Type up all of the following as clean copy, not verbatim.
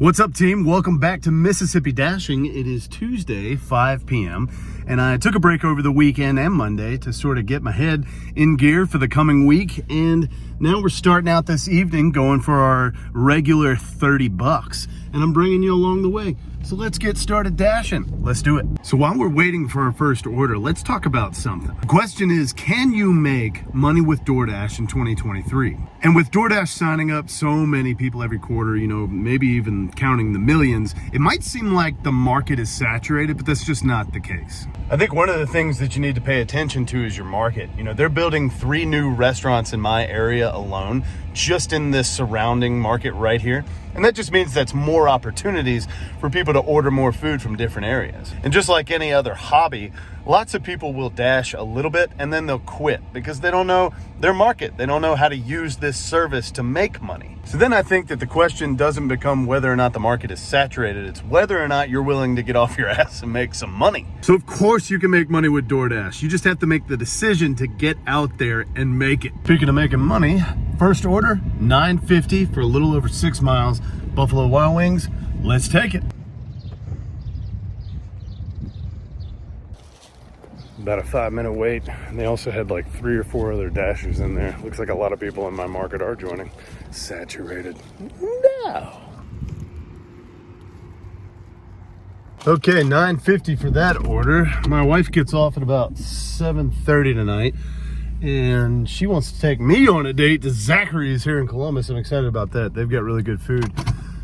What's up, team? Welcome back to Mississippi Dashing. It is Tuesday, 5 p.m. and I took a break over the weekend and Monday to sort of get my head in gear for the coming week. And now we're starting out this evening going for our regular 30 bucks. And I'm bringing you along the way. So let's get started dashing. Let's do it. So while we're waiting for our first order, let's talk about something. The question is, can you make money with DoorDash in 2023? And with DoorDash signing up so many people every quarter, you know, maybe even counting the millions, it might seem like the market is saturated, but that's just not the case. I think one of the things that you need to pay attention to is your market. You know, they're building 3 new restaurants in my area alone, just in this surrounding market right here. And that just means that's more opportunities for people to order more food from different areas. And just like any other hobby, lots of people will dash a little bit and then they'll quit because they don't know their market. They don't know how to use this service to make money. So then I think that the question doesn't become whether or not the market is saturated. It's whether or not you're willing to get off your ass and make some money. So of course you can make money with DoorDash. You just have to make the decision to get out there and make it. Speaking of making money, first order, $9.50 for a little over 6 miles. Buffalo Wild Wings, let's take it. About a 5-minute wait. And they also had like 3 or 4 other dashers in there. Looks like a lot of people in my market are joining. Saturated. No. Okay, $9.50 for that order. My wife gets off at about 7:30 tonight, and she wants to take me on a date to Zachary's here in Columbus. I'm excited about that. They've got really good food.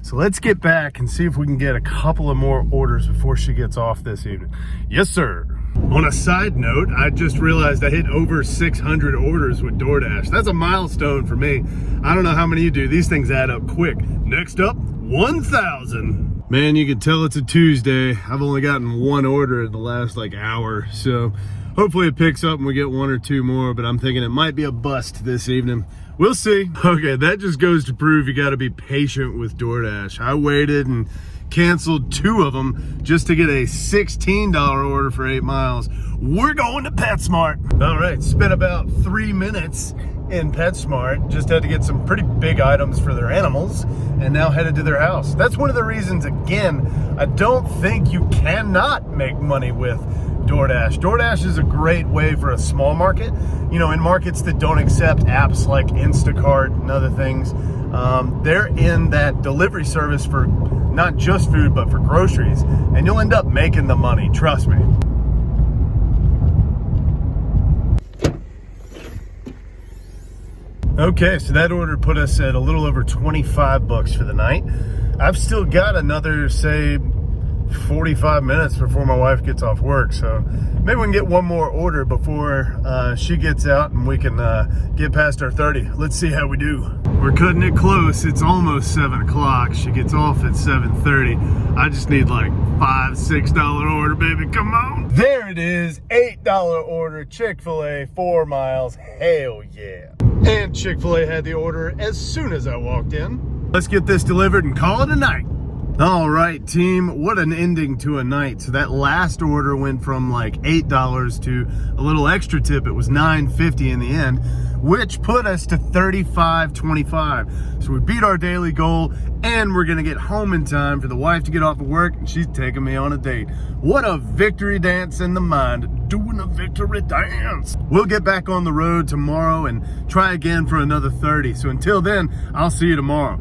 So let's get back and see if we can get a couple of more orders before she gets off this evening. Yes, sir. On a side note, I just realized I hit over 600 orders with DoorDash. That's a milestone for me. I don't know how many you do. These things add up quick. Next up, 1,000. Man, you can tell it's a Tuesday. I've only gotten 1 order in the last hour. So hopefully it picks up and we get 1 or 2 more, but I'm thinking it might be a bust this evening. We'll see. Okay, that just goes to prove you got to be patient with DoorDash. I waited and canceled 2 of them just to get a $16 order for 8 miles. We're going to PetSmart. All right, spent about 3 minutes in PetSmart. Just had to get some pretty big items for their animals and now headed to their house. That's one of the reasons, again, I don't think you cannot make money with DoorDash. DoorDash is a great way for a small market. You know, in markets that don't accept apps like Instacart and other things, they're in that delivery service for not just food, but for groceries. And you'll end up making the money, trust me. Okay, so that order put us at a little over 25 bucks for the night. I've still got another, say, 45 minutes before my wife gets off work, so maybe we can get 1 more order before she gets out and we can get past our 30. Let's see how we do. We're cutting it close. It's almost 7 o'clock. She gets off at 7:30. I just need like $5, $6 order, baby. Come on. There it is. $8 order. Chick-fil-A, 4 miles. Hell yeah. And Chick-fil-A had the order as soon as I walked in. Let's get this delivered and call it a night. All right, team, what an ending to a night. So that last order went from like $8 to a little extra tip. It was $9.50 in the end, which put us to $35.25. So we beat our daily goal and we're gonna get home in time for the wife to get off of work and she's taking me on a date. What a victory dance in the mind, doing a victory dance. We'll get back on the road tomorrow and try again for another 30. So until then, I'll see you tomorrow.